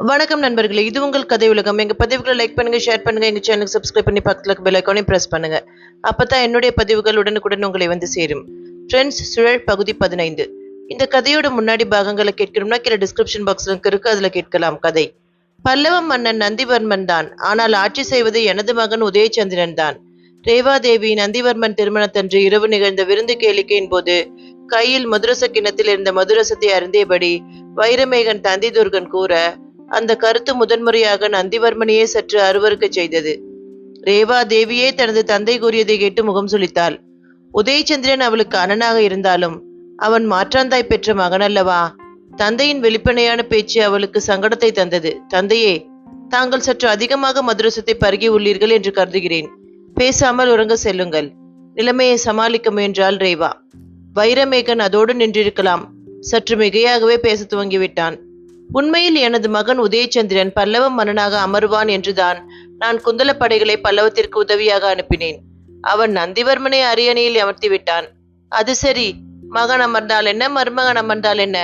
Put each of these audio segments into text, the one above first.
வணக்கம் நண்பர்களே, இது உங்கள் கதை உலகம். எங்க பதிவுகளை லைக் பண்ணுங்க, ஷேர் பண்ணுங்க, எங்க சேனலுக்கு சப்ஸ்கிரைப் பண்ணி பக்கத்துல பெல் ஐகானையும் பிரஸ் பண்ணுங்க. அப்பதான் என்னுடைய பதிவுகள் உடனுக்குடன் உங்களை வந்து சேரும். ஃப்ரெண்ட்ஸ், சுழல் பகுதி 15. இந்த கதையோட முன்னாடி பாகங்களை கேட்கணும்னா கீழே டிஸ்கிரிப்ஷன் பாக்ஸ் லிங்க் இருக்கு, அதுல கேட்கலாம். கதை: பல்லவ மன்னன் நந்திவர்மன் தான், ஆனால் ஆட்சி செய்வது எனது மகன் உதயச்சந்திரன் தான். ரேவாதேவி நந்திவர்மன் திருமணத்தன்று இரவு நிகழ்ந்த விருந்து கேளிக்கையின் போது கையில் மதுரச கிண்ணத்தில் இருந்த மதுரசத்தை அருந்தியபடி வைரமேகன் தந்தி துர்கன் கூற, அந்த கருத்து முதன்முறையாக நந்திவர்மனையே சற்று அருவருக்கச் செய்தது. ரேவா தேவியே தனது தந்தை கூறியதை கேட்டு முகம் சுளித்தாள். உதயச்சந்திரன் அவளுக்கு அண்ணனாக இருந்தாலும் அவன் மாற்றாந்தாய் பெற்ற மகனல்லவா? தந்தையின் வெளிப்படையான பேச்சு அவளுக்கு சங்கடத்தை தந்தது. தந்தையே, தாங்கள் சற்று அதிகமாக மதுரசத்தை பருகி உள்ளீர்கள் என்று கருதுகிறேன். பேசாமல் உறங்க செல்லுங்கள். நிலைமையை சமாளிக்க முயன்றாள் ரேவா. வைரமேகன் அதோடு நின்றிருக்கலாம். சற்று மிகையாகவே பேச துவங்கிவிட்டான். உண்மையில் எனது மகன் உதயச்சந்திரன் பல்லவ மன்னனாக அமர்வான் என்றுதான் நான் குந்தல படைகளை பல்லவத்திற்கு உதவியாக அனுப்பினேன். அவன் நந்திவர்மனை அரியணையில் அமர்த்தி விட்டான். அது சரி, மகன் அமர்ந்தால் என்ன, மருமகன் அமர்ந்தால் என்ன?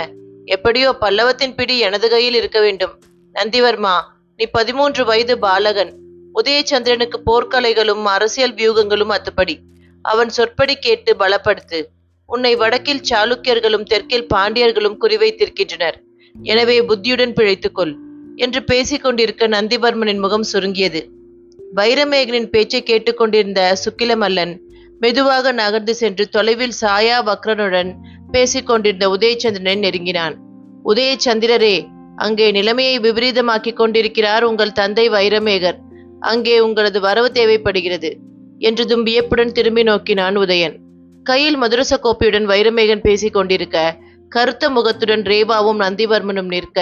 எப்படியோ பல்லவத்தின் பிடி எனது கையில் இருக்க வேண்டும். நந்திவர்மா, நீ 13 வயது பாலகன். உதயச்சந்திரனுக்கு போர்க்கலைகளும் அரசியல் வியூகங்களும் அத்துப்படி. அவன் சொற்படி கேட்டு பலப்படுத்து. உன்னை வடக்கில் சாளுக்கியர்களும் தெற்கில் பாண்டியர்களும் குறிவைத்திருக்கின்றனர். எனவே புத்தியுடன் பிழைத்துக்கொள் என்று பேசிக் கொண்டிருக்க நந்திவர்மனின் முகம் சுருங்கியது. வைரமேகனின் பேச்சை கேட்டுக்கொண்டிருந்த சுக்கிலமல்லன் மெதுவாக நகர்ந்து சென்று தொலைவில் சாயா வக்ரனுடன் பேசிக் கொண்டிருந்த உதயச்சந்திரனை நெருங்கினான். உதயச்சந்திரரே, அங்கே நிலைமையை விபரீதமாக்கிக் கொண்டிருக்கிறார் உங்கள் தந்தை வைரமேகர். அங்கே உங்களது வரவு தேவைப்படுகிறது என்றதும் வியப்புடன் திரும்பி நோக்கினான் உதயன். கையில் மதுரச கோப்பையுடன் வைரமேகன் பேசிக் கொண்டிருக்க, கருத்த முகத்துடன் ரேவாவும் நந்திவர்மனும் நிற்க,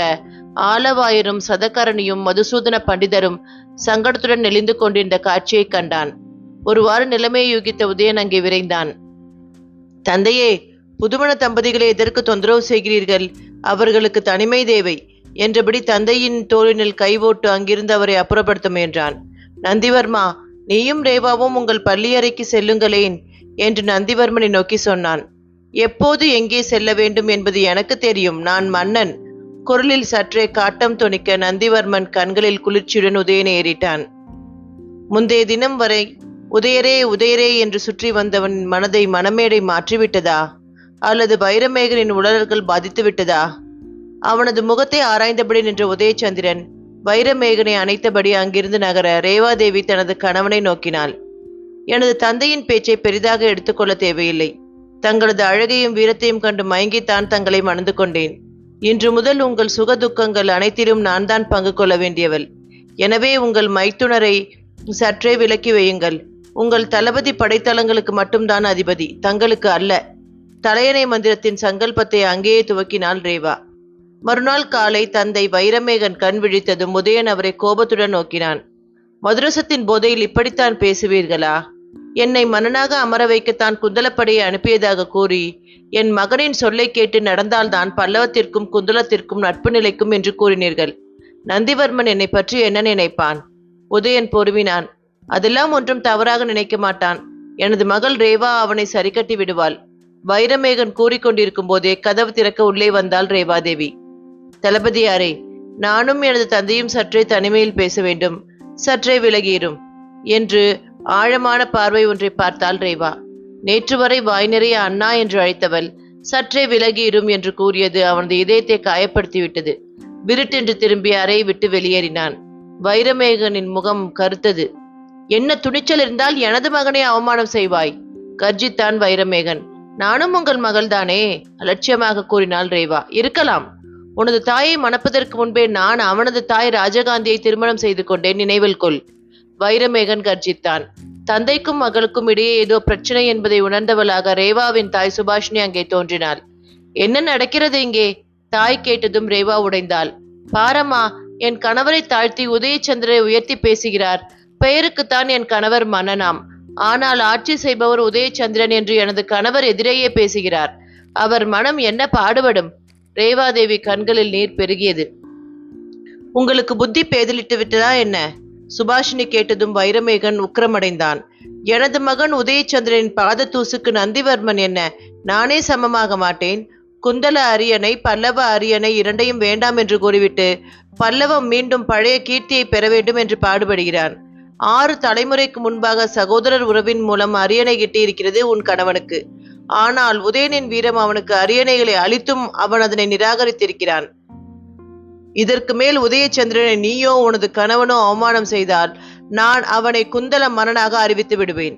ஆலவாயரும் சதகரணியும் மதுசூதன பண்டிதரும் சங்கடத்துடன் நெளிந்து கொண்டிருந்த காட்சியை கண்டான். ஒருவாறு நிலைமையை யூகித்த உதயன் அங்கே விரைந்தான். தந்தையே, புதுமண தம்பதிகளை எதற்கு தொந்தரவு செய்கிறீர்கள்? அவர்களுக்கு தனிமை தேவை என்றபடி தந்தையின் தோளினில் கைவோட்டு அங்கிருந்து அவரை அப்புறப்படுத்த முயன்றான். நந்திவர்மா, நீயும் ரேவாவும் உங்கள் பள்ளியறைக்கு செல்லுங்களேன் என்று நந்திவர்மனை நோக்கி சொன்னான். எப்போது எங்கே செல்ல வேண்டும் என்பது எனக்கு தெரியும். நான் மன்னன். குரலில் சற்றே காட்டம் தொனிக்க நந்திவர்மன் கண்களில் குளிர்ச்சியுடன் உதயனை ஏறிட்டான். முந்தைய தினம் வரை உதயரே உதயரே என்று சுற்றி வந்தவன் மனதை மனமேடை மாற்றிவிட்டதா, அல்லது வைரமேகனின் உடல்கள் பாதித்து விட்டதா? அவனது முகத்தை ஆராய்ந்தபடி நின்ற உதயச்சந்திரன் வைரமேகனை அணைத்தபடி அங்கிருந்து நகர ரேவாதேவி தனது கணவனை நோக்கினாள். எனது தந்தையின் பேச்சை பெரிதாக எடுத்துக்கொள்ள தேவையில்லை. தங்களது அழகையும் வீரத்தையும் கண்டு மயங்கித்தான் தங்களை மணந்து கொண்டேன். இன்று முதல் உங்கள் சுக துக்கங்கள் அனைத்திலும் நான் தான் பங்கு கொள்ள வேண்டியவள். எனவே உங்கள் மைத்துனரை சற்றே விலக்கி வையுங்கள். உங்கள் தளபதி படைத்தளங்களுக்கு மட்டும்தான் அதிபதி, தங்களுக்கு அல்ல. தலையணை மந்திரத்தின் சங்கல்பத்தை அங்கேயே துவக்கினாள் ரேவா. மறுநாள் காலை தந்தை வைரமேகன் கண் விழித்ததும் உதயன் அவரை கோபத்துடன் நோக்கினான். மதுரசத்தின் போதையில் இப்படித்தான் பேசுவீர்களா? என்னை மன்னனாக அமர வைக்கத்தான் குந்தலப்படையை அனுப்பியதாக கூறி என் மகனின் சொல்லை கேட்டு நடந்தால்தான் பல்லவத்திற்கும் குந்தலத்திற்கும் நட்பு நிலைக்கும் என்று கூறினீர்கள். நந்திவர்மன் என்னை பற்றி என்ன நினைப்பான்? உதயன் பொறுவினான். அதெல்லாம் ஒன்றும் தவறாக நினைக்க மாட்டான். எனது மகள் ரேவா அவனை சரிக்கட்டி விடுவாள். வைரமேகன் கூறிக்கொண்டிருக்கும் போதே கதவு திறக்க உள்ளே வந்தாள் ரேவாதேவி. தளபதியாரே, நானும் எனது தந்தையும் சற்றே தனிமையில் பேச வேண்டும். சற்றே விலகியிரும் என்று ஆழமான பார்வை ஒன்றை பார்த்தாள் ரேவா. நேற்று வரை வாய் நிறைய அண்ணா என்று அழைத்தவள் சற்றே விலகியிரும் என்று கூறியது அவனது இதயத்தை காயப்படுத்திவிட்டது. விருட்டென்று திரும்பி அறையை விட்டு வெளியேறினான். வைரமேகனின் முகம் கருத்தது. என்ன துணிச்சல் இருந்தால் எனது மகனை அவமானம் செய்வாய்? கர்ஜித்தான் வைரமேகன். நானும் உங்கள் மகள்தானே, அலட்சியமாக கூறினாள் ரேவா. இருக்கலாம். உனது தாயை மணப்பதற்கு முன்பே நான் அவனது தாய் ராஜகாந்தியை திருமணம் செய்து கொண்டேன், நினைவில் கொள். வைரமேகன் கர்ஜித்தான். தந்தைக்கும் மகளுக்கும் இடையே ஏதோ பிரச்சனை என்பதை உணர்ந்தவளாக ரேவாவின் தாய் சுபாஷினி அங்கே தோன்றினாள். என்ன நடக்கிறது இங்கே? தாய் கேட்டதும் ரேவா உடைந்தாள். பாரம்மா, என் கணவரை தாழ்த்தி உதயச்சந்திரரை உயர்த்தி பேசுகிறார். பெயருக்குத்தான் என் கணவர் மன்னனாம். ஆனால் ஆட்சி செய்பவர் உதயச்சந்திரன் என்று எனது கணவர் எதிரேயே பேசுகிறார். அவர் மனம் என்ன பாடுபடும்? ரேவாதேவி கண்களில் நீர் பெருகியது. உங்களுக்கு புத்தி பேதலிட்டு விட்டதா என்ன? சுபாஷினி கேட்டதும் வைரமேகன் உக்கிரமடைந்தான். எனது மகன் உதயச்சந்திரனின் பாத தூசுக்கு நந்திவர்மன் என்ன? நானே சமமாக மாட்டேன். குந்தல அரியணை பல்லவ அரியணை இரண்டையும் வேண்டாம் என்று கூறிவிட்டு பல்லவம் மீண்டும் பழைய கீர்த்தியை பெற வேண்டும் என்று பாடுபடுகிறான். 6 தலைமுறைக்கு முன்பாக சகோதரர் உறவின் மூலம் அரியணை கிட்டியிருக்கிறது உன் கணவனுக்கு. ஆனால் உதயனின் வீரம் அவனுக்கு அரியணைகளை அளித்தும் அவன் அதனை நிராகரித்திருக்கிறான். இதற்கு மேல் உதயச்சந்திரனை நீயோ உனது கணவனோ அவமானம் செய்தால் நான் அவனை குந்தல மன்னனாக அறிவித்து விடுவேன்,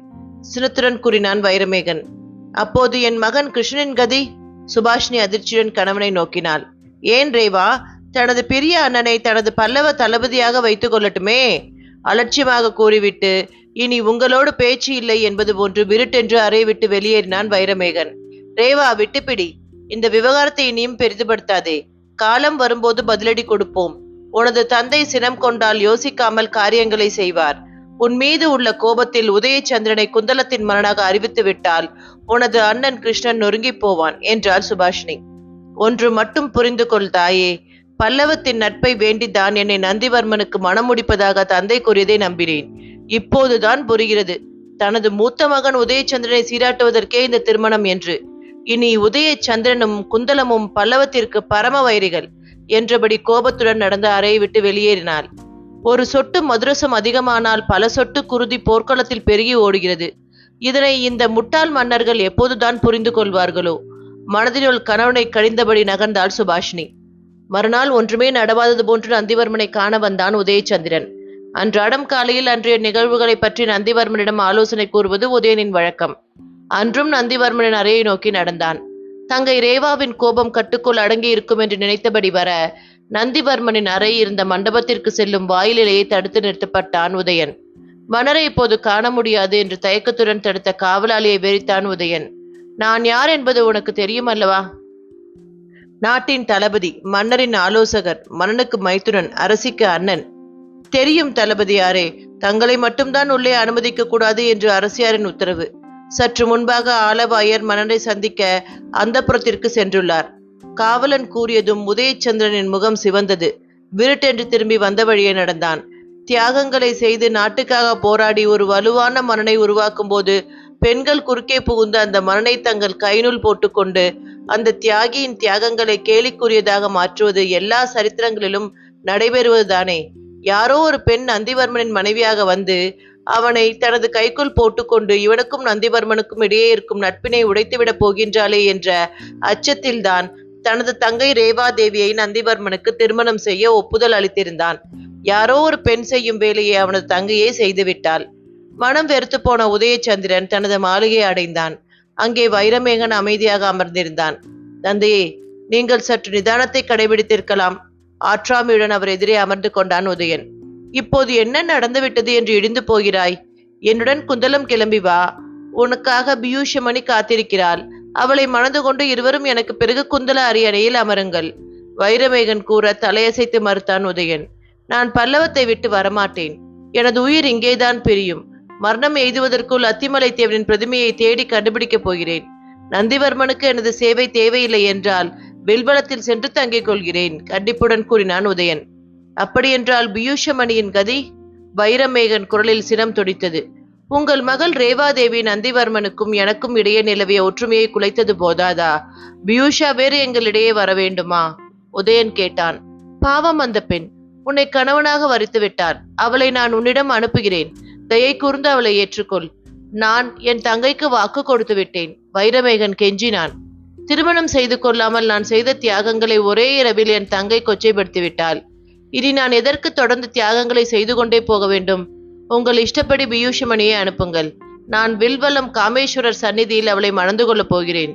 சினத்துடன் கூறினான் வைரமேகன். அப்போது என் மகன் கிருஷ்ணனின் கதி? சுபாஷினி அதிர்ச்சியுடன் கணவனை நோக்கினாள். ஏன் ரேவா, தனது பெரிய அண்ணனை தனது பல்லவ தளபதியாக வைத்துக் கொள்ளட்டுமே, அலட்சியமாக கூறிவிட்டு இனி உங்களோடு பேச்சு இல்லை என்பது போன்று விருட்டென்று அறை விட்டு வெளியேறினான் வைரமேகன். ரேவா, விட்டுப்பிடி, இந்த விவகாரத்தை இனியும் பெரிதுபடுத்தாதே. காலம் வரும்போது பதிலடி கொடுப்போம். உனது தந்தை சினம் கொண்டால் யோசிக்காமல் காரியங்களை செய்வார். உன் மீது உள்ள கோபத்தில் உதயச்சந்திரனை குந்தலத்தின் மன்னனாக அறிவித்து விட்டால் உனது அண்ணன் கிருஷ்ணன் நொறுங்கி போவான் என்றாள் சுபாஷினி. ஒன்று மட்டும் புரிந்து கொள் தாயே, பல்லவத்தின் நட்பை வேண்டித்தான் என்னை நந்திவர்மனுக்கு மனம் முடிப்பதாக தந்தை கூறியதை நம்பினேன். இப்போதுதான் புரிகிறது தனது மூத்த மகன் உதயச்சந்திரனை சீராட்டுவதற்கே இந்த திருமணம் என்று. இனி உதயச்சந்திரனும் குந்தலமும் பல்லவத்திற்கு பரம வைரிகள் என்றபடி கோபத்துடன் நடந்த அறையை விட்டு வெளியேறினாள். ஒரு சொட்டு மதுரசம் அதிகமானால் பல சொட்டு குருதி போர்க்களத்தில் பெருகி ஓடுகிறது. இதனை இந்த முட்டாள் மன்னர்கள் எப்போதுதான் புரிந்து கொள்வார்களோ? மனதினுள் கணவனை கழிந்தபடி நகர்ந்தாள் சுபாஷினி. மறுநாள் ஒன்றுமே நடவாதது போன்று நந்திவர்மனை காண வந்தான் உதயச்சந்திரன். அன்றாடம் காலையில் அன்றைய நிகழ்வுகளை பற்றி நந்திவர்மனிடம் ஆலோசனை கூறுவது உதயனின் வழக்கம். அன்றும் நந்திவர்மனின் அறையை நோக்கி நடந்தான். தங்கை ரேவாவின் கோபம் கட்டுக்குள் அடங்கி இருக்கும் என்று நினைத்தபடி வர நந்திவர்மனின் அறை இருந்த மண்டபத்திற்கு செல்லும் வாயிலேயே தடுத்து நிறுத்தப்பட்டான் உதயன். மன்னரை இப்போது காண முடியாது என்று தயக்கத்துடன் தடுத்த காவலாளியை வெறித்தான் உதயன். நான் யார் என்பது உனக்கு தெரியும் அல்லவா? நாட்டின் தளபதி, மன்னரின் ஆலோசகர், மன்னனுக்கு மைத்துனன், அரசிக்கு அண்ணன். தெரியும் தளபதியாரே, தங்களை மட்டும்தான் உள்ளே அனுமதிக்க கூடாது என்று அரசியாரின் உத்தரவு. சற்று முன்பாக ஆலவாயர் மன்னரை சந்திக்க அந்தப்புறத்திற்கு சென்றுள்ளார். காவலன் கூறியதும் உதயச்சந்திரனின் முகம் சிவந்தது. விருட்டென்று திரும்பி வந்த வழியே நடந்தான். தியாகங்களை செய்து நாட்டுக்காக போராடி ஒரு வலுவான மன்னனை உருவாக்கும் போது பெண்கள் குறுக்கே புகுந்து அந்த மன்னனை தங்கள் கைநூல் போட்டுக்கொண்டு அந்த தியாகியின் தியாகங்களை கேலிக்குரியதாக மாற்றுவது எல்லா சரித்திரங்களிலும் நடைபெறுவதுதானே. யாரோ ஒரு பெண் நந்திவர்மனின் மனைவியாக வந்து அவனை தனது கைக்குள் போட்டுக்கொண்டு இவனுக்கும் நந்திவர்மனுக்கும் இடையே இருக்கும் நட்பினை உடைத்துவிடப் போகின்றாளே என்ற அச்சத்தில்தான் தனது தங்கை ரேவாதேவியை நந்திவர்மனுக்கு திருமணம் செய்ய ஒப்புதல் அளித்திருந்தான். யாரோ ஒரு பெண் செய்யும் வேலையை அவனது தங்கையே செய்துவிட்டாள். மனம் வெறுத்து போன உதயச்சந்திரன் தனது மாளிகையை அடைந்தான். அங்கே வைரமேகன் அமைதியாக அமர்ந்திருந்தான். தந்தையே, நீங்கள் சற்று நிதானத்தை கடைபிடித்திருக்கலாம். ஆற்றாமையுடன் அவர் எதிரே அமர்ந்து கொண்டான் உதயன். இப்போது என்ன நடந்துவிட்டது என்று இடிந்து போகிறாய்? என்னுடன் குந்தலம் கிளம்பி வா. உனக்காக பியூஷமணி காத்திருக்கிறாள். அவளை மணந்து கொண்டு இருவரும் எனக்கு பிறகு குந்தல அரியணையில் அமருங்கள். வைரமேகன் கூற தலையசைத்து மறுத்தான் உதயன். நான் பல்லவத்தை விட்டு வரமாட்டேன். எனது உயிர் இங்கேதான் பிரியும். மரணம் எய்துவதற்குள் அத்திமலை தேவனின் பிரதிமையை தேடி கண்டுபிடிக்கப் போகிறேன். நந்திவர்மனுக்கு எனது சேவை தேவையில்லை என்றால் வில்வலத்தில் சென்று தங்கிக் கொள்கிறேன், கண்டிப்புடன் கூறினான் உதயன். அப்படியென்றால் பியூஷமணியின் கதி? வைரமேகன் குரலில் சினம் துடித்தது. உங்கள் மகள் ரேவாதேவி நந்திவர்மனுக்கும் எனக்கும் இடையே நிலவிய ஒற்றுமையை குலைத்தது போதாதா? பியூஷா வேறு எங்களிடையே வர வேண்டுமா? உதயன் கேட்டான். பாவம் அந்த பெண், உன்னை கணவனாக வரித்து விட்டார். அவளை நான் உன்னிடம் அனுப்புகிறேன். தயை கூர்ந்து அவளை ஏற்றுக்கொள். நான் என் தங்கைக்கு வாக்கு கொடுத்து விட்டேன். வைரமேகன் கெஞ்சினான். திருமணம் செய்து கொள்ளாமல் நான் செய்த தியாகங்களை ஒரே இரவில் என் தங்கை கொச்சைப்படுத்தி விட்டாள். இனி நான் எதற்கு தொடர்ந்து தியாகங்களை செய்து கொண்டே போக வேண்டும்? உங்கள் இஷ்டப்படி பியூஷமணியை அனுப்புங்கள். நான் வில்வலம் காமேஸ்வரர் சந்நிதியில் அவளை மணந்து கொள்ளப் போகிறேன்.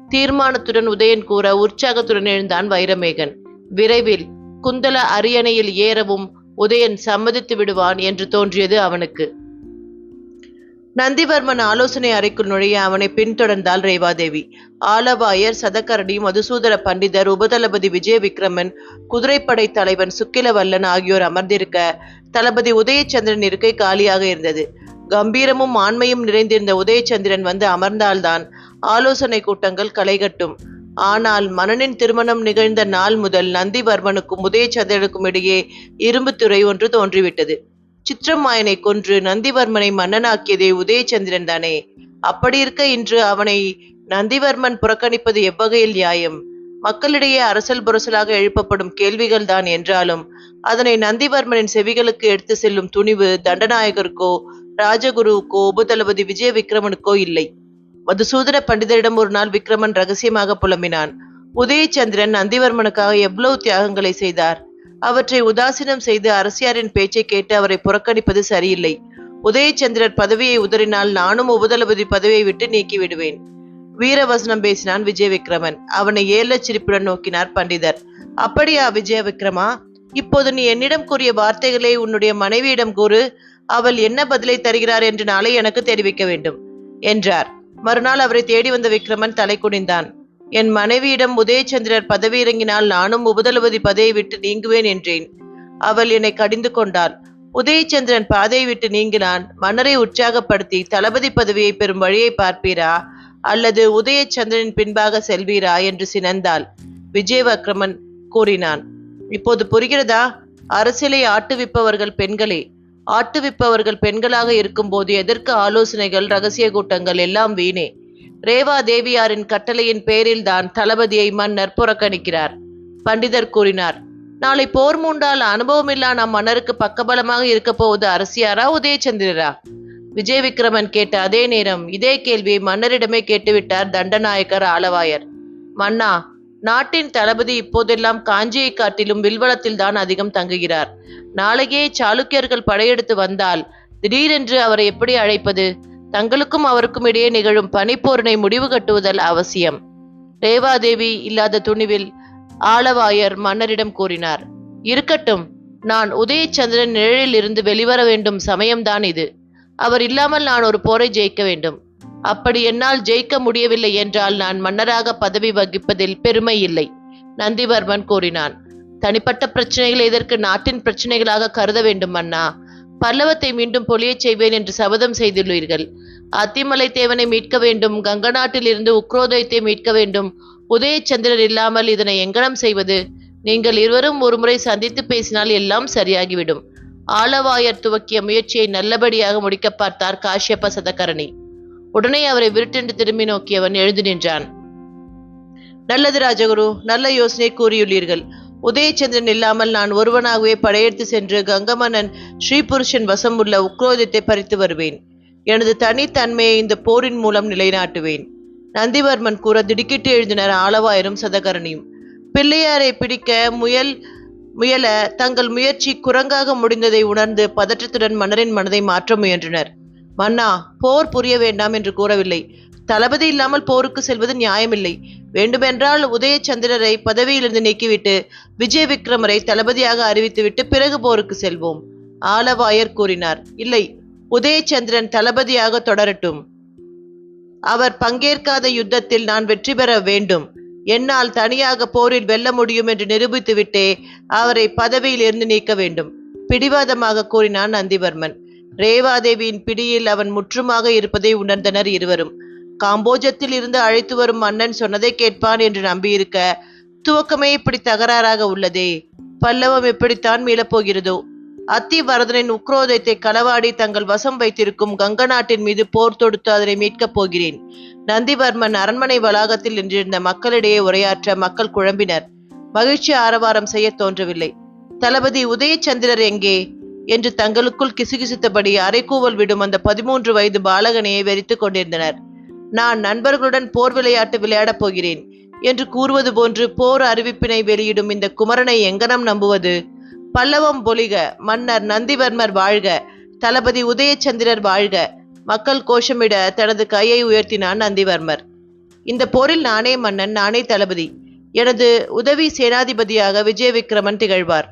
தீர்மானத்துடன் உதயன் கூற உற்சாகத்துடன் எழுந்தான் வைரமேகன். விரைவில் குந்தல அரியணையில் ஏறவும் உதயன் சம்மதித்து விடுவான் என்று தோன்றியது அவனுக்கு. நந்திவர்மன் ஆலோசனை அறைக்குள் நுழைய அவனை பின்தொடர்ந்தாள் ரேவாதேவி. ஆலவாயர், சதகரணி, மதுசூதர பண்டிதர், உபதளபதி விஜய விக்ரமன், குதிரைப்படை தலைவன் சுக்கிலவல்லன் ஆகியோர் அமர்ந்திருக்க தளபதி உதயச்சந்திரன் இருக்கை காலியாக இருந்தது. கம்பீரமும் ஆண்மையும் நிறைந்திருந்த உதயச்சந்திரன் வந்து அமர்ந்தால்தான் ஆலோசனை கூட்டங்கள் களைகட்டும். ஆனால் மன்னனின் திருமணம் நிகழ்ந்த நாள் முதல் நந்திவர்மனுக்கும் உதயச்சந்திரனுக்கும் இடையே இரும்பு துறை ஒன்று தோன்றிவிட்டது. சித்திரமாயனை கொன்று நந்திவர்மனை மன்னனாக்கியதே உதயச்சந்திரன் தானே. அப்படி இருக்க இன்று அவனை நந்திவர்மன் புறக்கணிப்பது எவ்வகையில் நியாயம்? மக்களிடையே அரசல் புரசலாக எழுப்பப்படும் கேள்விகள் தான் என்றாலும் அதனை நந்திவர்மனின் செவிகளுக்கு எடுத்து செல்லும் துணிவு தண்டநாயகருக்கோ ராஜகுருவுக்கோ உபதளபதி விஜய விக்ரமனுக்கோ இல்லை. மதுசூதன பண்டிதரிடம் ஒரு நாள் விக்ரமன் ரகசியமாக புலம்பினான். உதயச்சந்திரன் நந்திவர்மனுக்காக எவ்வளவு தியாகங்களை செய்தார். அவற்றை உதாசீனம் செய்து அரசியாரின் பேச்சை கேட்டு அவரை புறக்கணிப்பது சரியில்லை. உதயச்சந்திரர் பதவியை உதறினால் நானும் உபதளபதி பதவியை விட்டு நீக்கிவிடுவேன். வீரவசனம் பேசினான் விஜய விக்ரமன். அவனை ஏளச் சிரிப்புடன் நோக்கினார் பண்டிதர். அப்படியா விஜய விக்ரமா? இப்போது நீ என்னிடம் கூறிய வார்த்தைகளை உன்னுடைய மனைவியிடம் கூறு. அவள் என்ன பதிலை தருகிறார் என்று நாளை எனக்கு தெரிவிக்க வேண்டும் என்றார். மறுநாள் அவரை தேடி வந்த விக்ரமன் தலை குனிந்தான். என் மனைவியிடம் உதயச்சந்திரர் பதவி இறங்கினால் நானும் உபதளபதி பதவியை விட்டு நீங்குவேன் என்றேன். அவள் என்னை கடிந்து கொண்டாள். உதயச்சந்திரன் பாதையை விட்டு நீங்கினான். மன்னரை உற்சாகப்படுத்தி தளபதி பதவியை பெறும் வழியை பார்ப்பீரா அல்லது உதயச்சந்திரனின் பின்பாக செல்வீரா என்று சினந்தாள். விஜய விக்ரமன் கூறினான். இப்போது புரிகிறதா? அரசியலை ஆட்டுவிப்பவர்கள் பெண்களே. ஆட்டுவிப்பவர்கள் பெண்களாக இருக்கும் போது எதற்கு ஆலோசனைகள், ரகசிய கூட்டங்கள் எல்லாம் வீணே. ரேவா தேவியாரின் கட்டளையின் பேரில்தான் தளபதியை மன்னர் புறக்கணிக்கிறார். பண்டிதர் கூறினார். நாளை போர் மூண்டால் அனுபவமில்லா நம் மன்னருக்கு பக்கபலமாக இருக்க போவது அரசியாரா உதயச்சந்திரரா? விஜய விக்ரமன் கேட்ட அதே நேரம் இதே கேள்வியை மன்னரிடமே கேட்டுவிட்டார் தண்டநாயகர் ஆலவாயர். மன்னா, நாட்டின் தளபதி இப்போதெல்லாம் காஞ்சியை காட்டிலும் வில்வளத்தில் தான் அதிகம் தங்குகிறார். நாளையே சாளுக்கியர்கள் படையெடுத்து வந்தால் திடீரென்று அவரை எப்படி அழைப்பது? தங்களுக்கும் அவருக்கும் இடையே நிகழும் பனிப்போரினை முடிவு கட்டுவதல் அவசியம். ரேவாதேவி இல்லாத துணிவில் ஆலவாயர் மன்னரிடம் கூறினார். இருக்கட்டும், நான் உதயச்சந்திரன் நிழலில் இருந்து வெளிவர வேண்டும் சமயம்தான் இது. அவர் இல்லாமல் நான் ஒரு போரை ஜெயிக்க வேண்டும். அப்படி என்னால் ஜெயிக்க முடியவில்லை என்றால் நான் மன்னராக பதவி வகிப்பதில் பெருமை இல்லை, நந்திவர்மன் கூறினான். தனிப்பட்ட பிரச்சனைகளை எதற்கு நாட்டின் பிரச்சனைகளாக கருத வேண்டும் மன்னா? பல்லவத்தை மீண்டும் பொலியச் செய்வேன் என்று சபதம் செய்துள்ளீர்கள். அத்திமலை தேவனை மீட்க வேண்டும், கங்க நாட்டில் இருந்து உக்ரோதயத்தை மீட்க வேண்டும். உதயச்சந்திரன் இல்லாமல் இதனை எங்கனம் செய்வது? நீங்கள் இருவரும் ஒருமுறை சந்தித்து பேசினால் எல்லாம் சரியாகிவிடும். ஆலவாயர் துவக்கிய முயற்சியை நல்லபடியாக முடிக்க பார்த்தார் காஷ்யப சதகரணி. உடனே அவரை விருட்டென்று திரும்பி நோக்கியவன் எழுந்து நின்றான். நல்லது ராஜகுரு, நல்ல யோசனை கூறியுள்ளீர்கள். உதயச்சந்திரன் இல்லாமல் நான் ஒருவனாகவே படையெடுத்து சென்று கங்கமன்னன் ஸ்ரீபுருஷன் வசம் உள்ள உக்ரோதத்தை பறித்து வருவேன். எனது தனித்தன்மையை இந்த போரின் மூலம் நிலைநாட்டுவேன். நந்திவர்மன் கூற திடுக்கிட்டு எழுதினர் ஆலவாயரும் சதகரணியும். பிள்ளையாரை பிடிக்க முயல தங்கள் முயற்சி குரங்காக முடிந்ததை உணர்ந்து பதற்றத்துடன் மன்னரின் மனதை மாற்ற முயன்றனர். மன்னா, போர் புரிய வேண்டாம் என்று கூறவில்லை. தளபதி இல்லாமல் போருக்கு செல்வது நியாயமில்லை. வேண்டுமென்றால் உதயச்சந்திரரை பதவியிலிருந்து நீக்கிவிட்டு விஜய விக்ரமரை தளபதியாக அறிவித்துவிட்டு பிறகு போருக்கு செல்வோம், ஆலவாயர் கூறினார். இல்லை, உதயச்சந்திரன் தளபதியாக தொடரட்டும். அவர் பங்கேற்காத யுத்தத்தில் நான் வெற்றி பெற வேண்டும். என்னால் தனியாக போரில் வெல்ல முடியும் என்று நிரூபித்துவிட்டே அவரை பதவியில் இருந்து நீக்க வேண்டும், பிடிவாதமாக கூறினான் நந்திவர்மன். ரேவாதேவியின் பிடியில் அவன் முற்றுமாக இருப்பதை உணர்ந்தனர் இருவரும். காம்போஜத்தில் இருந்து அழைத்து வரும் மன்னன் சொன்னதை கேட்பான் என்று நம்பியிருக்க துவக்கமே இப்படி தகராறாக உள்ளதே. பல்லவம் எப்படித்தான் மீளப்போகிறதோ? அத்திவரதனின் உக்ரோதத்தை களவாடி தங்கள் வசம் வைத்திருக்கும் கங்க நாட்டின் மீது போர் தொடுத்து அதனை மீட்கப் போகிறேன். நந்திவர்மன் அரண்மனை வளாகத்தில் நின்றிருந்த மக்களிடையே உரையாற்ற மக்கள் குழம்பினர். மகிழ்ச்சி ஆரவாரம் செய்ய தோன்றவில்லை. தளபதி உதயச்சந்திரர் எங்கே என்று தங்களுக்குள் கிசுகிசுத்தபடி அரைக்கூவல் விடும் அந்த 13 வயது பாலகனையை வெறித்து கொண்டிருந்தனர். நான் நண்பர்களுடன் போர் விளையாட்டு விளையாடப் போகிறேன் என்று கூறுவது போன்று போர் அறிவிப்பினை வெளியிடும் இந்த குமரனை எங்கனம் நம்புவது? பல்லவம் பொலிக, மன்னர் நந்திவர்மர் வாழ்க, தளபதி உதயச்சந்திரர் வாழ்க! மக்கள் கோஷமிட தனது கையை உயர்த்தினான் நந்திவர்மர். இந்த போரில் நானே மன்னன், நானே தளபதி. எனது உதவி சேனாதிபதியாக விஜய விக்ரமன் திகழ்வார்.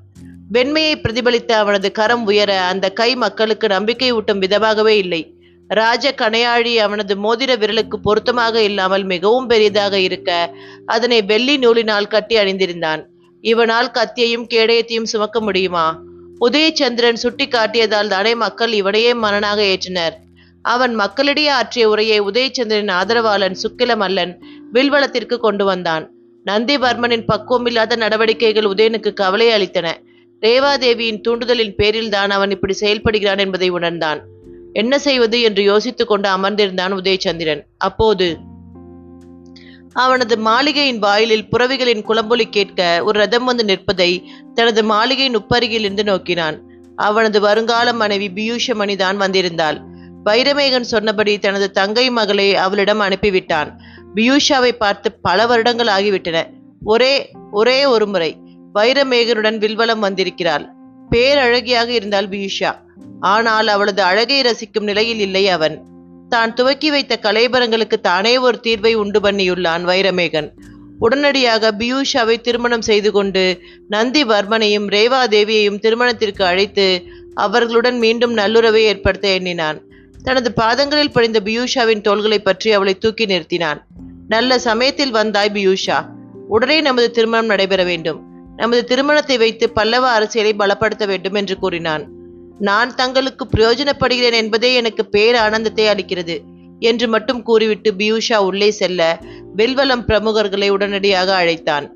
வெண்மையை பிரதிபலித்த அவனது கரம் உயர அந்த கை மக்களுக்கு நம்பிக்கை ஊட்டும் விதமாகவே இல்லை. ராஜ கணையாழி அவனது மோதிர விரலுக்கு பொருத்தமாக இல்லாமல் மிகவும் பெரியதாக இருக்க அதனை வெள்ளி நூலினால் கட்டி அணிந்திருந்தான். இவனால் கத்தியையும் கேடயத்தையும் சுமக்க முடியுமா? உதயச்சந்திரன் சுட்டி காட்டியதால் தானே மக்கள் இவனையே மன்னனாக ஏற்றனர். அவன் மக்களிடையே ஆற்றிய உரையை உதயச்சந்திரன் ஆதரவாளன் சுக்கில மல்லன் வில்வளத்திற்கு கொண்டு வந்தான். நந்திவர்மனின் பக்குவமில்லாத நடவடிக்கைகள் உதயனுக்கு கவலை அளித்தன. ரேவாதேவியின் தூண்டுதலின் பேரில் தான் அவன் இப்படி செயல்படுகிறான் என்பதை உணர்ந்தான். என்ன செய்வது என்று யோசித்துக் கொண்டு அமர்ந்திருந்தான் உதயச்சந்திரன். அப்போது அவனது மாளிகையின் வாயிலில் புறவிகளின் குளம்பொலி கேட்க ஒரு ரதம் வந்து நிற்பதை தனது மாளிகையின் உப்பருகில் இருந்து நோக்கினான். அவனது வருங்கால மனைவி பியூஷமணிதான் வந்திருந்தாள். வைரமேகன் சொன்னபடி தனது தங்கை மகளை அவளிடம் அனுப்பிவிட்டான். பியூஷாவை பார்த்து பல வருடங்கள் ஆகிவிட்டன. ஒரே ஒரு முறை வைரமேகனுடன் வில்வலம் வந்திருக்கிறாள். பேரழகியாக இருந்தாள் பியூஷா. ஆனால் அவளது அழகை ரசிக்கும் நிலையில் இல்லை அவன். தான் துவக்கி வைத்த கலைபரங்களுக்கு தானே ஒரு தீர்வை உண்டு பண்ணியுள்ளான் வைரமேகன். உடனடியாக பியூஷாவை திருமணம் செய்து கொண்டு நந்திவர்மனையும் ரேவாதேவியையும் திருமணத்திற்கு அழைத்து அவர்களுடன் மீண்டும் நல்லுறவை ஏற்படுத்த எண்ணினான். தனது பாதங்களில் படிந்த பியூஷாவின் தோள்களை பற்றி அவளை தூக்கி நிறுத்தினான். நல்ல சமயத்தில் வந்தாய் பியூஷா. உடனே நமது திருமணம் நடைபெற வேண்டும். நமது திருமணத்தை வைத்து பல்லவ அரசியலை பலப்படுத்த வேண்டும் என்று கூறினான். நான் தங்களுக்கு பிரயோஜனப்படுகிறேன் என்பதே எனக்கு பேர் ஆனந்தத்தை அளிக்கிறது என்று மட்டும் கூறிவிட்டு பியூஷா உள்ளே செல்ல வில்வலம் பிரமுகர்களை உடனடியாக அழைத்தான்.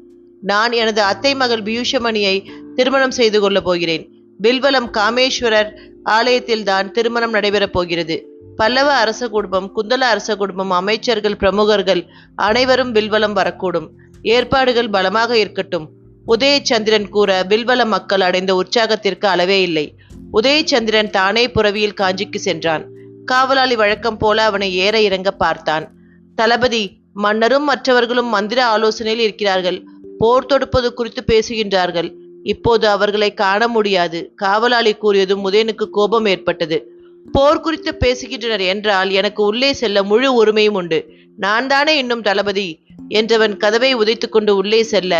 நான் எனது அத்தை மகள் பியூஷமணியை திருமணம் செய்து கொள்ளப் போகிறேன். வில்வலம் காமேஸ்வரர் ஆலயத்தில் தான் திருமணம் நடைபெறப் போகிறது. பல்லவ அரச குடும்பம், குந்தல அரச குடும்பம், அமைச்சர்கள், பிரமுகர்கள் அனைவரும் வில்வலம் வரக்கூடும். ஏற்பாடுகள் பலமாக இருக்கட்டும். உதயச்சந்திரன் கூற வில்வல மக்கள் அடைந்த உற்சாகத்திற்கு அளவே இல்லை. உதயச்சந்திரன் தானே புறவியில் காஞ்சிக்கு சென்றான். காவலாளி வழக்கம் போல அவனை ஏற இறங்க பார்த்தான். தளபதி, மன்னரும் மற்றவர்களும் மந்திர ஆலோசனையில் இருக்கிறார்கள். போர் தொடுப்பது குறித்து பேசுகின்றார்கள். இப்போது அவர்களை காண முடியாது. காவலாளி கூறியதும் உதயனுக்கு கோபம் ஏற்பட்டது. போர் குறித்து பேசுகின்றனர் என்றால் எனக்கு உள்ளே செல்ல முழு உரிமையும் உண்டு. நான் தானே இன்னும் தளபதி என்றவன் கதவை உதைத்துக் கொண்டு உள்ளே செல்ல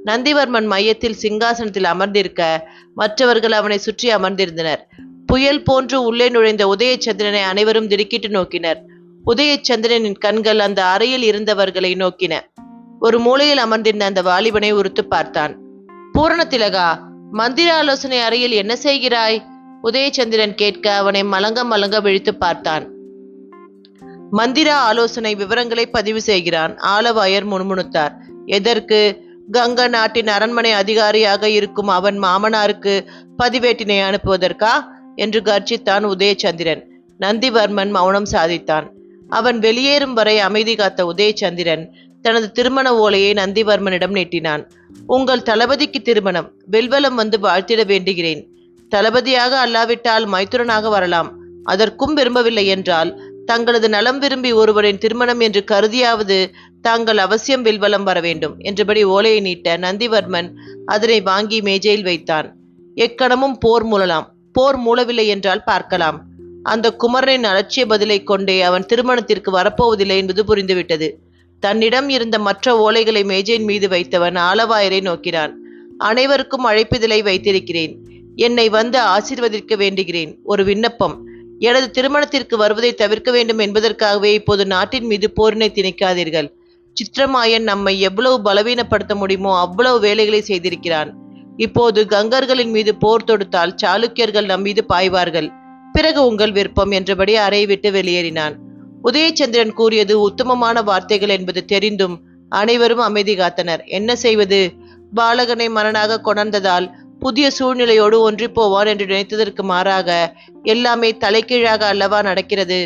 நந்திவர்மன் மையத்தில் சிங்காசனத்தில் அமர்ந்திருக்க மற்றவர்கள் அவனை சுற்றி அமர்ந்திருந்தனர். புயல் போன்று உள்ளே நுழைந்த உதயச்சந்திரனை அனைவரும் திடுக்கிட்டு நோக்கினர். உதயச்சந்திரனின் கண்கள் அந்த அறையில் இருந்தவர்களை நோக்கின. ஒரு மூலையில் அமர்ந்திருந்த அந்த வாலிபனை உறுத்து பார்த்தான். பூரணதிலகா, மந்திர ஆலோசனை அறையில் என்ன செய்கிறாய்? உதயச்சந்திரன் கேட்க அவனை மலங்க விழித்து பார்த்தான். மந்திர ஆலோசனை விவரங்களை பதிவு செய்கிறான். ஆலவாயர் முணுமுணுத்தார். எதற்கு? கங்க நாட்டின் அரண்மனை அதிகாரியாக இருக்கும் அவன் மாமனாருக்கு பதிவேட்டினை அனுப்புவதற்கா என்று கர்ஜித்தான் உதயச்சந்திரன். நந்திவர்மன் மௌனம் சாதித்தான். அவன் வெளியேறும் வரை அமைதி காத்த உதயச்சந்திரன் தனது திருமண ஓலையை நந்திவர்மனிடம் நீட்டினான். உங்கள் தளபதிக்கு திருமணம். வில்வலம் வந்து வாழ்த்திட வேண்டுகிறேன். தளபதியாக அல்லாவிட்டால் மைத்துரனாக வரலாம். அதற்கும் விரும்பவில்லை என்றால் தங்களது நலம் விரும்பி ஒருவரின் திருமணம் என்று கருதியாவது தாங்கள் அவசியம் வில்வலம் வர வேண்டும் என்றபடி ஓலையை நீட்ட நந்திவர்மன் அதனை வாங்கி மேஜையில் வைத்தான். எக்கணமும் போர் மூழலாம். போர் மூளவில்லை என்றால் பார்க்கலாம். அந்த குமரனின் அலட்சிய பதிலை கொண்டே அவன் திருமணத்திற்கு வரப்போவதில்லை என்பது புரிந்துவிட்டது. தன்னிடம் இருந்த மற்ற ஓலைகளை மேஜையின் மீது வைத்தவன் ஆலவாயரை நோக்கினான். அனைவருக்கும் அழைப்பிதழை வைத்திருக்கிறேன். என்னை வந்து ஆசீர்வதிக்க வேண்டுகிறேன். ஒரு விண்ணப்பம். எனது திருமணத்திற்கு வருவதை தவிர்க்க வேண்டும் என்பதற்காகவே இப்போது நாட்டின் மீது போரினை திணிக்காதீர்கள். சித்திரமாயன் நம்மை எவ்வளவு பலவீனப்படுத்த முடியுமோ அவ்வளவு வேலைகளை செய்திருக்கிறான். இப்போது கங்கர்களின் மீது போர் தொடுத்தால் சாளுக்கியர்கள் நம் மீது பாய்வார்கள். பிறகு உங்கள் விருப்பம் என்றபடி அறையை விட்டு வெளியேறினான். உதயச்சந்திரன் கூறியது உத்தமமான வார்த்தைகள் என்பது தெரிந்தும் அனைவரும் அமைதி காத்தனர். என்ன செய்வது? பாலகனை மரணாக கொணர்ந்ததால் புதிய சூழ்நிலையோடு ஒன்றி போவான் என்று நினைத்ததற்கு மாறாக எல்லாமே தலைகீழாக அல்லவா நடக்கிறது.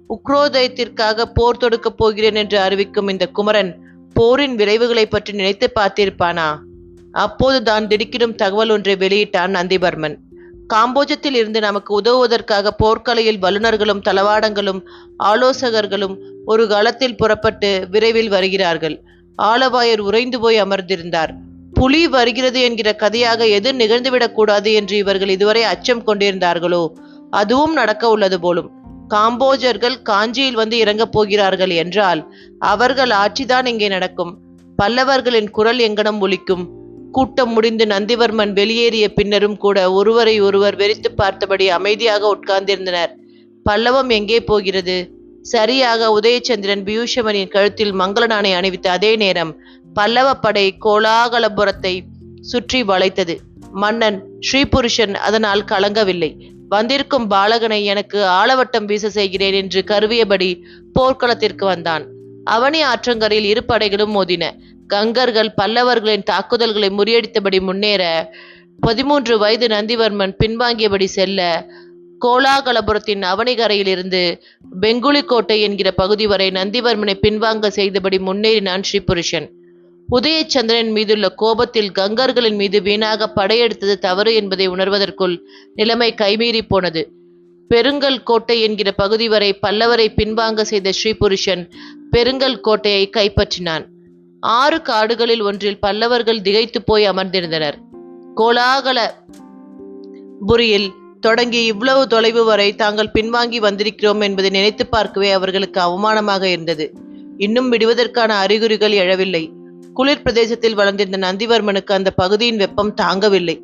உக்ரோதயத்திற்காக போர் தொடுக்கப் போகிறேன் என்று அறிவிக்கும் இந்த குமரன் போரின் விளைவுகளை பற்றி நினைத்து பார்த்திருப்பானா? அப்போதுதான் திடுக்கிடும் தகவல் ஒன்றை வெளியிட்டான் நந்திவர்மன். காம்போஜத்தில் இருந்து நமக்கு உதவுவதற்காக போர்க்கலையில் வல்லுநர்களும் தளவாடங்களும் ஆலோசகர்களும் ஒரு காலத்தில் புறப்பட்டு விரைவில் வருகிறார்கள். ஆலவாயர் உறைந்து போய் அமர்ந்திருந்தார். புலி வருகிறது என்கிற கதையாக எது நிகழ்ந்துவிடக்கூடாது என்று இவர்கள் இதுவரை அச்சம் கொண்டிருந்தார்களோ அதுவும் நடக்க உள்ளது போலும். காம்போஜர்கள் காஞ்சியில் வந்து இறங்கப் போகிறார்கள் என்றால் அவர்கள் ஆட்சிதான் இங்கே நடக்கும். பல்லவர்களின் குரல் எங்கனம் ஒலிக்கும். கூட்டம் முடிந்து நந்திவர்மன் வெளியேறிய பின்னரும் கூட ஒருவரை ஒருவர் வெறித்து பார்த்தபடி அமைதியாக உட்கார்ந்திருந்தனர். பல்லவம் எங்கே போகிறது? சரியாக உதயச்சந்திரன் பியூஷமனின் கழுத்தில் மங்கள நாணை அணிவித்த அதே நேரம் பல்லவ படை கோலாகலபுரத்தை சுற்றி வளைத்தது. மன்னன் ஸ்ரீபுருஷன் அதனால் கலங்கவில்லை. வந்திருக்கும் பாலகனை எனக்கு ஆளவட்டம் வீச செய்கிறேன் என்று கருவியபடி போர்க்களத்திற்கு வந்தான். அவனி ஆற்றங்கரையில் இரு படைகளும் மோதின. கங்கர்கள் பல்லவர்களின் தாக்குதல்களை முறியடித்தபடி முன்னேற 13 வயது நந்திவர்மன் பின்வாங்கியபடி செல்ல கோலாகலபுரத்தின் அவனிகரையிலிருந்து பெங்குலிக்கோட்டை என்கிற பகுதி வரை நந்திவர்மனை பின்வாங்க செய்தபடி முன்னேறினான் ஸ்ரீபுருஷன். உதயச்சந்திரன் மீதுள்ள கோபத்தில் கங்கர்களின் மீது வீணாக படையெடுத்தது தவறு என்பதை உணர்வதற்குள் நிலைமை கைமீறி போனது. பெருங்கல் கோட்டை என்கிற பகுதி வரை பல்லவரை பின்வாங்க செய்த ஸ்ரீபுருஷன் பெருங்கல் கோட்டையை கைப்பற்றினான். 6 காடுகளில் ஒன்றில் பல்லவர்கள் திகைத்து போய் அமர்ந்திருந்தனர். கோலாகலபுரியில் தொடங்கி இவ்வளவு தொலைவு வரை தாங்கள் பின்வாங்கி வந்திருக்கிறோம் என்பதை நினைத்து பார்க்கவே அவர்களுக்கு அவமானமாக இருந்தது. இன்னும் விடுவதற்கான அறிகுறிகள் எழவில்லை. குளிர் பிரதேசத்தில் வளர்ந்திருந்த நந்திவர்மனுக்கு அந்த பகுதியின் வெப்பம் தாங்கவில்லை.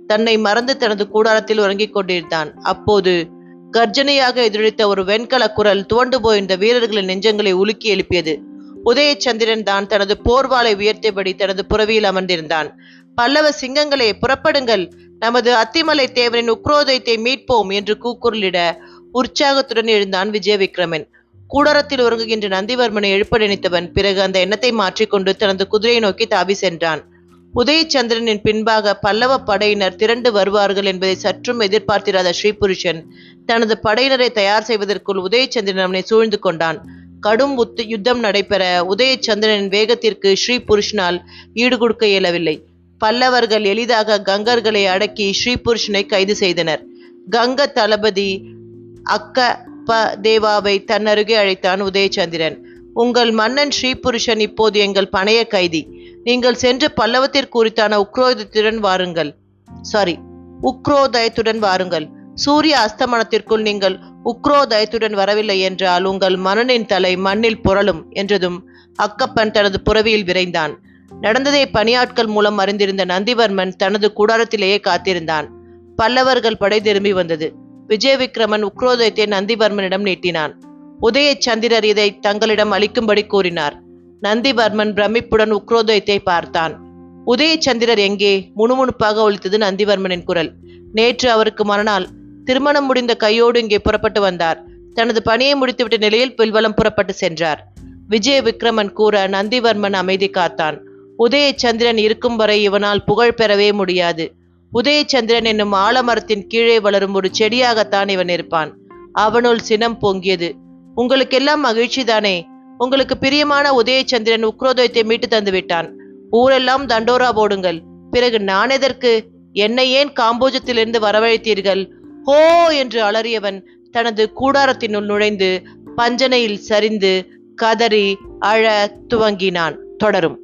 தன்னை மறந்து தனது கூடாரத்தில் உறங்கிக் கொண்டிருந்தான். அப்போது கர்ஜனையாக எதிரொலித்த ஒரு வெண்கல குரல் துவண்டு போயிருந்த வீரர்களின் நெஞ்சங்களை உலுக்கி எழுப்பியது. உதயச்சந்திரன் தான் தனது போர்வாளை உயர்த்தியபடி தனது புறவியில் அமர்ந்திருந்தான். பல்லவ சிங்கங்களே, புறப்படுங்கள், நமது அத்திமலை தேவனின் உக்ரோதயத்தை மீட்போம் என்று கூக்குரலிட உற்சாகத்துடன் எழுந்தான் விஜயவிக்ரமன். கூடாரத்தில் உறங்குகின்ற நந்திவர்மனை எழுப்ப நினைத்தவன் பிறகு அந்த எண்ணத்தை மாற்றிக்கொண்டு தனது குதிரையை நோக்கி தாவி சென்றான். உதயச்சந்திரனின் பின்பாக பல்லவ படையினர் திரண்டு வருவார்கள் என்பதை சற்றும் எதிர்பார்த்திராத ஸ்ரீபுருஷன் தனது படையினரை தயார் செய்வதற்குள் உதயச்சந்திரன் அவனை சூழ்ந்து கொண்டான். கடும் யுத்தம் நடைபெற உதயச்சந்திரனின் வேகத்திற்கு ஸ்ரீபுருஷனால் ஈடுகொடுக்க இயலவில்லை. பல்லவர்கள் எளிதாக கங்கர்களை அடக்கி ஸ்ரீபுருஷனை கைது செய்தனர். கங்க தளபதி அக்கப்பதேவாவை தன்னருகே அழைத்தான் உதயச்சந்திரன். உங்கள் மன்னன் ஸ்ரீபுருஷன் இப்போது எங்கள் பணைய கைதி. நீங்கள் சென்று பல்லவத்திற்கு உரித்தான உக்ரோதயத்துடன் வாருங்கள். சூரிய அஸ்தமனத்திற்குள் நீங்கள் உக்ரோதயத்துடன் வரவில்லை என்றால் உங்கள் மன்னனின் தலை மண்ணில் புரளும் என்றதும் அக்கப்பன் தனது புறவியில் விரைந்தான். நடந்ததை பணியாட்கள் மூலம் அறிந்திருந்த நந்திவர்மன் தனது கூடாரத்திலேயே காத்திருந்தான். பல்லவர்கள் படை திரும்பி வந்தது. விஜயவிக்ரமன் உக்ரோதயத்தை நந்திவர்மனிடம் நீட்டினான். உதயச்சந்திரர் இதை தங்களிடம் அளிக்கும்படி கூறினார். நந்திவர்மன் பிரமிப்புடன் உக்ரோதயத்தை பார்த்தான். உதயச்சந்திரர் எங்கே? முணுமுணுப்பாக ஒலித்தது நந்திவர்மனின் குரல். நேற்று அவருக்கு மறுநாள் திருமணம் முடிந்த கையோடு இங்கே புறப்பட்டு வந்தார். தனது பணியை முடித்துவிட்ட நிலையில் பில்வலம் புறப்பட்டு சென்றார். விஜயவிக்ரமன் கூற நந்திவர்மன் அமைதி காத்தான். உதயச்சந்திரன் இருக்கும் வரை இவனால் புகழ் பெறவே முடியாது. உதயச்சந்திரன் என்னும் ஆலமரத்தின் கீழே வளரும் ஒரு செடியாகத்தான் இவன் இருப்பான். அவனுள் சினம் பொங்கியது. உங்களுக்கெல்லாம் மகிழ்ச்சி தானே? உங்களுக்கு பிரியமான உதயச்சந்திரன் உக்ரோதயத்தை மீட்டு தந்து விட்டான். ஊரெல்லாம் தண்டோரா போடுங்கள். பிறகு நான் எதற்கு? என்னை ஏன் காம்போஜத்திலிருந்து வரவழைத்தீர்கள்? ஹோ என்று அலறியவன் தனது கூடாரத்தினுள் நுழைந்து பஞ்சனையில் சரிந்து கதறி அழ துவங்கினான். தொடரும்.